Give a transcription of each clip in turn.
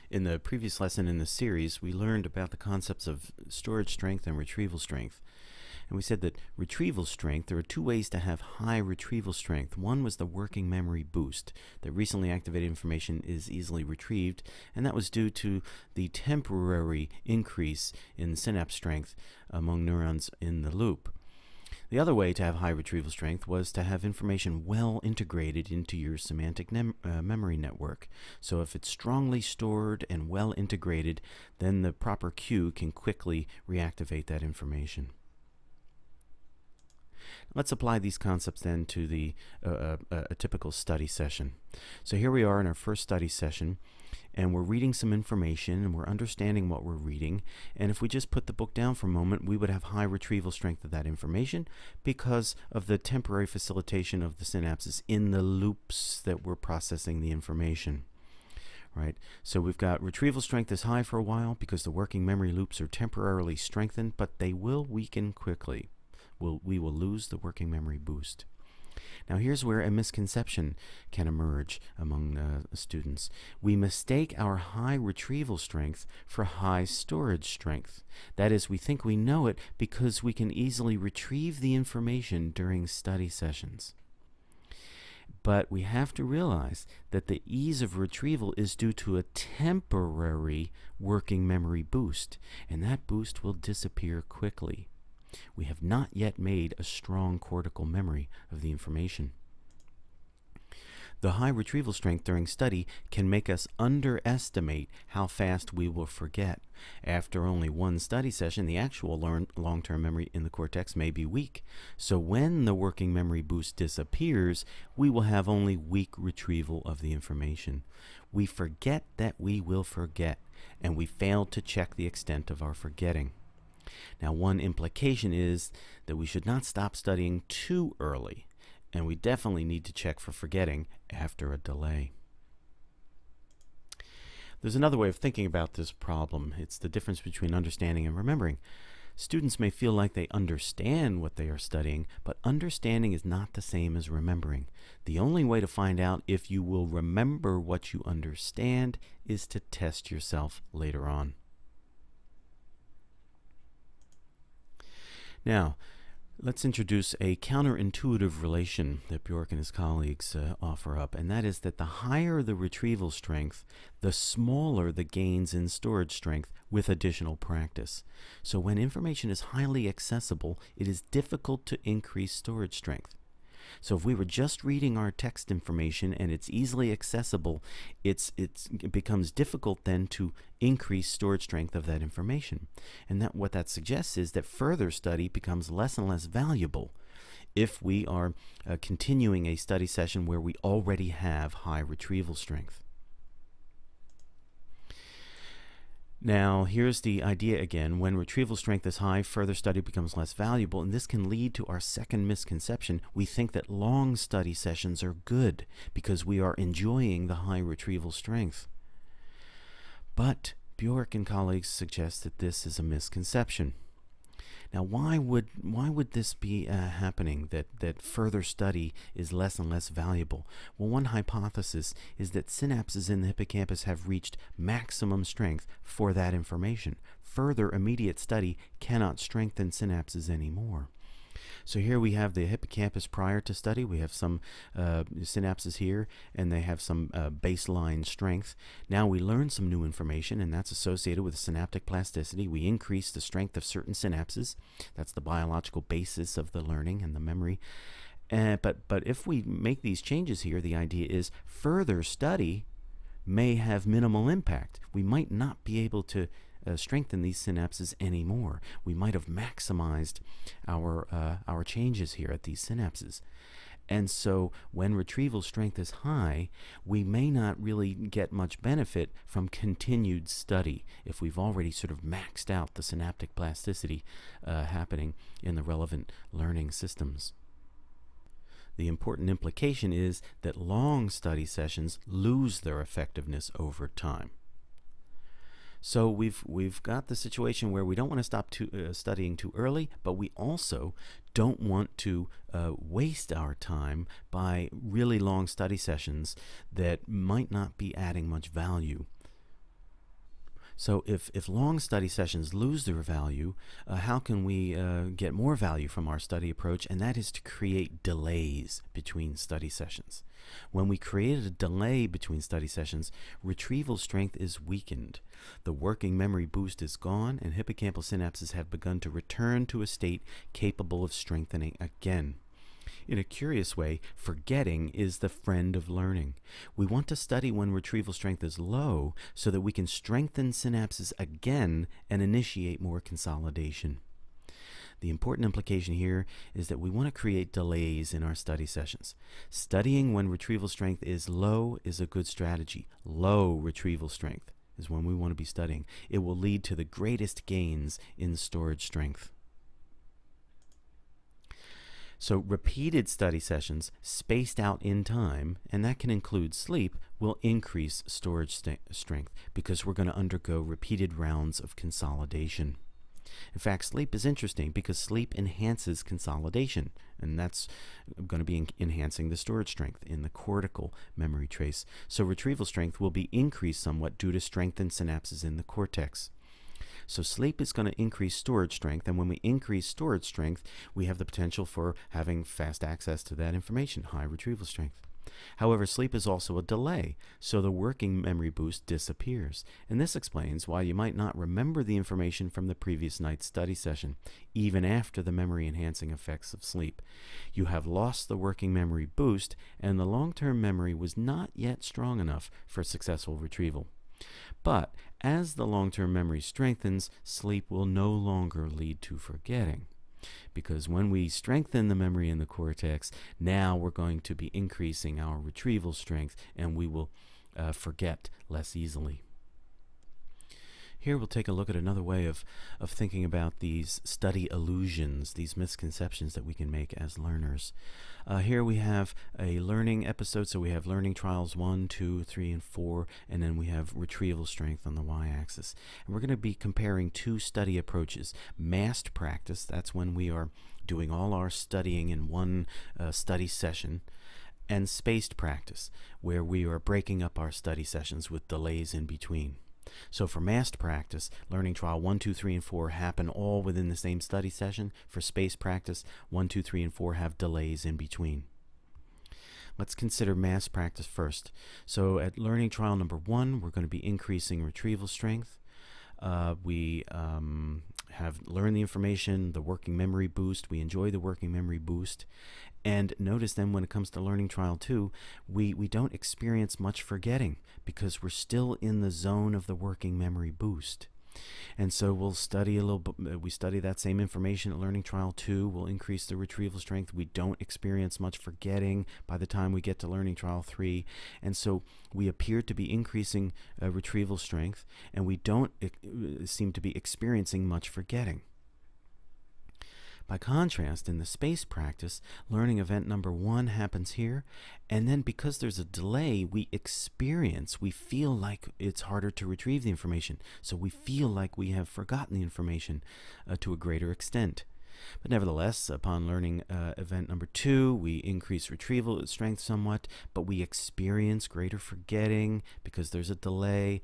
In the previous lesson in the series, we learned about the concepts of storage strength and retrieval strength. And we said that retrieval strength, there are two ways to have high retrieval strength. One was the working memory boost, that recently activated information is easily retrieved, and that was due to the temporary increase in synapse strength among neurons in the loop. The other way to have high retrieval strength was to have information well integrated into your semantic memory network. So if it's strongly stored and well integrated, then the proper cue can quickly reactivate that information. Let's apply these concepts then to a typical study session. So here we are in our first study session, and we're reading some information and we're understanding what we're reading, and if we just put the book down for a moment, we would have high retrieval strength of that information because of the temporary facilitation of the synapses in the loops that we're processing the information. Right? So we've got retrieval strength is high for a while because the working memory loops are temporarily strengthened, but they will weaken quickly. We will lose the working memory boost. Now here's where a misconception can emerge among students. We mistake our high retrieval strength for high storage strength. That is, we think we know it because we can easily retrieve the information during study sessions. But we have to realize that the ease of retrieval is due to a temporary working memory boost, and that boost will disappear quickly. We have not yet made a strong cortical memory of the information. The high retrieval strength during study can make us underestimate how fast we will forget. After only one study session, the actual long-term memory in the cortex may be weak. So when the working memory boost disappears, we will have only weak retrieval of the information. We forget that we will forget, and we fail to check the extent of our forgetting. Now, one implication is that we should not stop studying too early, and we definitely need to check for forgetting after a delay. There's another way of thinking about this problem. It's the difference between understanding and remembering. Students may feel like they understand what they are studying, but understanding is not the same as remembering. The only way to find out if you will remember what you understand is to test yourself later on. Now, let's introduce a counterintuitive relation that Bjork and his colleagues offer up, and that is that the higher the retrieval strength, the smaller the gains in storage strength with additional practice. So when information is highly accessible, it is difficult to increase storage strength. So if we were just reading our text information and it's easily accessible, it becomes difficult then to increase storage strength of that information. And what that suggests is that further study becomes less and less valuable if we are continuing a study session where we already have high retrieval strength. Now, here's the idea again. When retrieval strength is high, further study becomes less valuable, and this can lead to our second misconception. We think that long study sessions are good because we are enjoying the high retrieval strength. But Bjork and colleagues suggest that this is a misconception. Now, why would this be happening, that further study is less and less valuable? Well, one hypothesis is that synapses in the hippocampus have reached maximum strength for that information. Further immediate study cannot strengthen synapses anymore. So here we have the hippocampus prior to study. We have some synapses here, and they have some baseline strength. Now we learn some new information, and that's associated with synaptic plasticity. We increase the strength of certain synapses. That's the biological basis of the learning and the memory. But if we make these changes here, the idea is further study may have minimal impact. We might not be able to strengthen these synapses anymore. We might have maximized our changes here at these synapses. And so when retrieval strength is high, we may not really get much benefit from continued study if we've already sort of maxed out the synaptic plasticity happening in the relevant learning systems. The important implication is that long study sessions lose their effectiveness over time. So we've got the situation where we don't want to stop studying too early, but we also don't want to waste our time by really long study sessions that might not be adding much value. So if long study sessions lose their value, how can we get more value from our study approach? And that is to create delays between study sessions. When we create a delay between study sessions, retrieval strength is weakened. The working memory boost is gone, and hippocampal synapses have begun to return to a state capable of strengthening again. In a curious way, forgetting is the friend of learning. We want to study when retrieval strength is low so that we can strengthen synapses again and initiate more consolidation. The important implication here is that we want to create delays in our study sessions. Studying when retrieval strength is low is a good strategy. Low retrieval strength is when we want to be studying. It will lead to the greatest gains in storage strength. So repeated study sessions spaced out in time, and that can include sleep, will increase storage strength because we're going to undergo repeated rounds of consolidation. In fact, sleep is interesting because sleep enhances consolidation, and that's going to be enhancing the storage strength in the cortical memory trace. So retrieval strength will be increased somewhat due to strengthened synapses in the cortex. So sleep is going to increase storage strength, and when we increase storage strength, we have the potential for having fast access to that information, high retrieval strength. However, sleep is also a delay, so the working memory boost disappears. And this explains why you might not remember the information from the previous night's study session, even after the memory-enhancing effects of sleep. You have lost the working memory boost, and the long-term memory was not yet strong enough for successful retrieval. But as the long-term memory strengthens, sleep will no longer lead to forgetting. Because when we strengthen the memory in the cortex, now we're going to be increasing our retrieval strength, and we will forget less easily. Here we'll take a look at another way of thinking about these study illusions, these misconceptions that we can make as learners. Here we have a learning episode, so we have learning trials 1, 2, 3, and 4, and then we have retrieval strength on the y-axis. And we're going to be comparing two study approaches. Massed practice, that's when we are doing all our studying in one study session, and spaced practice, where we are breaking up our study sessions with delays in between. So for massed practice, learning trial 1, 2, 3, and 4 happen all within the same study session. For spaced practice, 1, 2, 3, and 4 have delays in between. Let's consider massed practice first. So at learning trial number 1, we're going to be increasing retrieval strength. We have learned the information, the working memory boost. We enjoy the working memory boost. And notice then when it comes to learning trial 2, we don't experience much forgetting because we're still in the zone of the working memory boost. And so we'll study a little bit, we study that same information at learning trial 2, we'll increase the retrieval strength. We don't experience much forgetting by the time we get to learning trial 3. And so we appear to be increasing retrieval strength, and we don't seem to be experiencing much forgetting. By contrast, in the space practice, learning event number 1 happens here, and then because there's a delay, we feel like it's harder to retrieve the information. So we feel like we have forgotten the information to a greater extent. But nevertheless, upon learning event number 2, we increase retrieval strength somewhat, but we experience greater forgetting because there's a delay.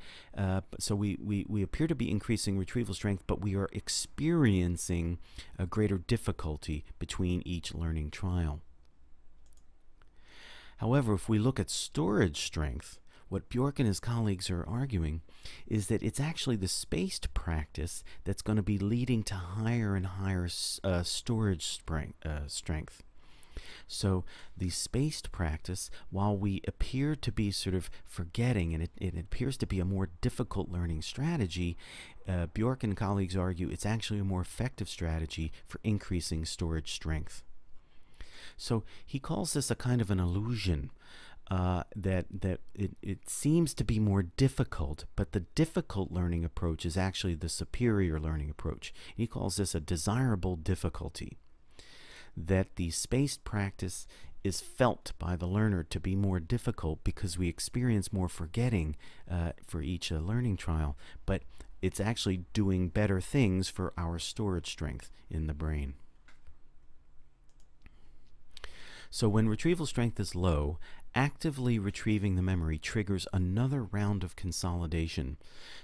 So we appear to be increasing retrieval strength, but we are experiencing a greater difficulty between each learning trial. However, if we look at storage strength, what Bjork and his colleagues are arguing is that it's actually the spaced practice that's going to be leading to higher and higher storage strength. So the spaced practice, while we appear to be sort of forgetting, and it appears to be a more difficult learning strategy, Bjork and colleagues argue it's actually a more effective strategy for increasing storage strength. So he calls this a kind of an illusion. That it seems to be more difficult, but the difficult learning approach is actually the superior learning approach. He calls this a desirable difficulty, that the spaced practice is felt by the learner to be more difficult because we experience more forgetting for each learning trial, but it's actually doing better things for our storage strength in the brain. So when retrieval strength is low, Actively retrieving the memory triggers another round of consolidation.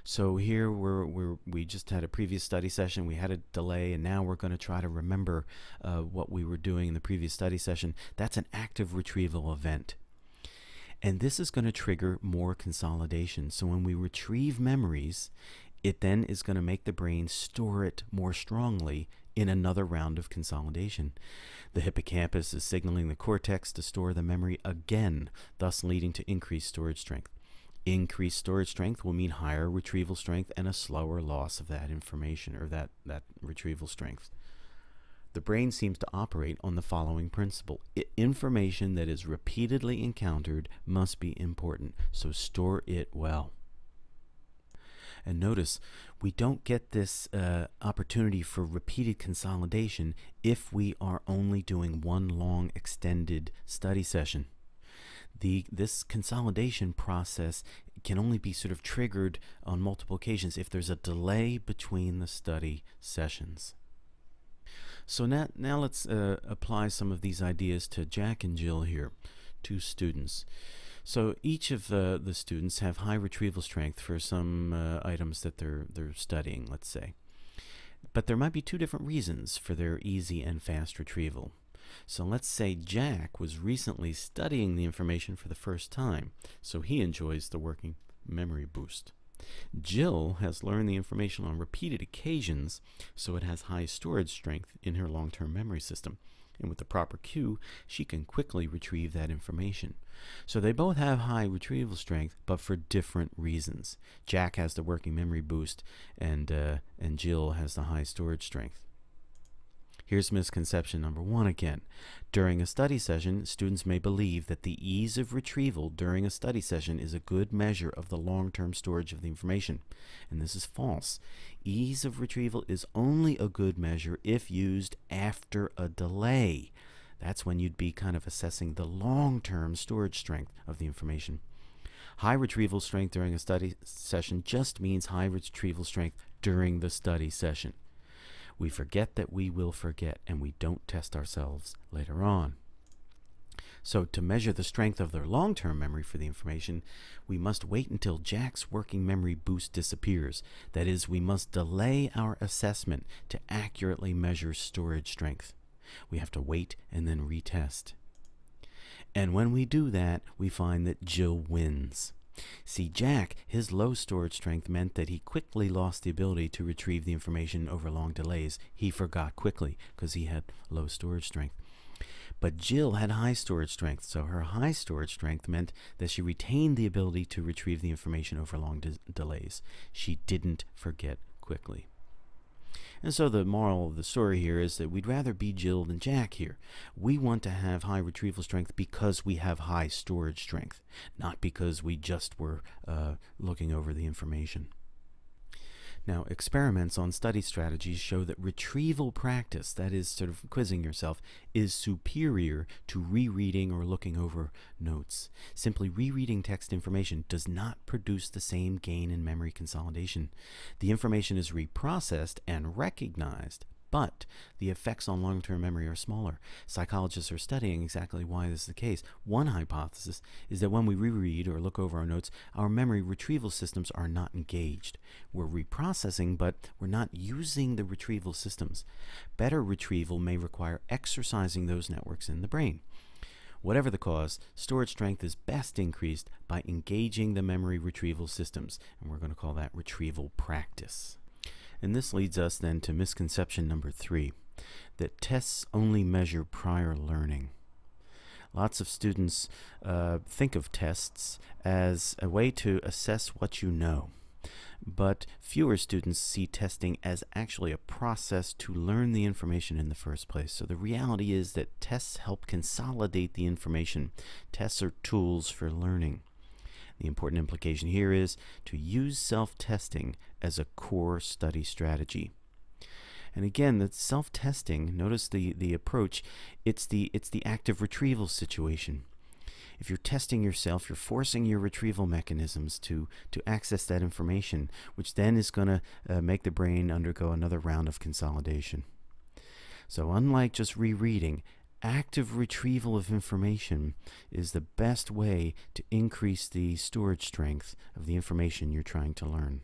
So here we just had a previous study session, we had a delay, and now we're going to try to remember what we were doing in the previous study session. That's an active retrieval event. And this is going to trigger more consolidation. So when we retrieve memories, it then is going to make the brain store it more strongly in another round of consolidation. The hippocampus is signaling the cortex to store the memory again, thus leading to increased storage strength. Increased storage strength will mean higher retrieval strength and a slower loss of that information, or that retrieval strength. The brain seems to operate on the following principle. Information that is repeatedly encountered must be important, so store it well. And notice, we don't get this opportunity for repeated consolidation if we are only doing one long extended study session. This consolidation process can only be sort of triggered on multiple occasions if there's a delay between the study sessions. So now let's apply some of these ideas to Jack and Jill here, two students. So each of the students have high retrieval strength for some items that they're studying, let's say. But there might be two different reasons for their easy and fast retrieval. So let's say Jack was recently studying the information for the first time, so he enjoys the working memory boost. Jill has learned the information on repeated occasions, so it has high storage strength in her long-term memory system. And with the proper cue, she can quickly retrieve that information. So they both have high retrieval strength, but for different reasons. Jack has the working memory boost, and Jill has the high storage strength. Here's misconception number 1 again. During a study session, students may believe that the ease of retrieval during a study session is a good measure of the long-term storage of the information. And this is false. Ease of retrieval is only a good measure if used after a delay. That's when you'd be kind of assessing the long-term storage strength of the information. High retrieval strength during a study session just means high retrieval strength during the study session. We forget that we will forget, and we don't test ourselves later on. So to measure the strength of their long-term memory for the information, we must wait until Jack's working memory boost disappears. That is, we must delay our assessment to accurately measure storage strength. We have to wait and then retest. And when we do that, we find that Jill wins. See, Jack, his low storage strength meant that he quickly lost the ability to retrieve the information over long delays. He forgot quickly because he had low storage strength. But Jill had high storage strength, so her high storage strength meant that she retained the ability to retrieve the information over long delays. She didn't forget quickly. And so the moral of the story here is that we'd rather be Jill than Jack here. We want to have high retrieval strength because we have high storage strength, not because we just were looking over the information. Now, experiments on study strategies show that retrieval practice, that is sort of quizzing yourself, is superior to rereading or looking over notes. Simply rereading text information does not produce the same gain in memory consolidation. The information is reprocessed and recognized, but the effects on long-term memory are smaller. Psychologists are studying exactly why this is the case. One hypothesis is that when we reread or look over our notes, our memory retrieval systems are not engaged. We're reprocessing, but we're not using the retrieval systems. Better retrieval may require exercising those networks in the brain. Whatever the cause, storage strength is best increased by engaging the memory retrieval systems, and we're going to call that retrieval practice. And this leads us then to misconception number 3, that tests only measure prior learning. Lots of students think of tests as a way to assess what you know, but fewer students see testing as actually a process to learn the information in the first place. So the reality is that tests help consolidate the information. Tests are tools for learning. The important implication here is to use self-testing as a core study strategy. And again, the self-testing, notice the approach, it's the active retrieval situation. If you're testing yourself, you're forcing your retrieval mechanisms to access that information, which then is going to make the brain undergo another round of consolidation. So unlike just rereading, active retrieval of information is the best way to increase the storage strength of the information you're trying to learn.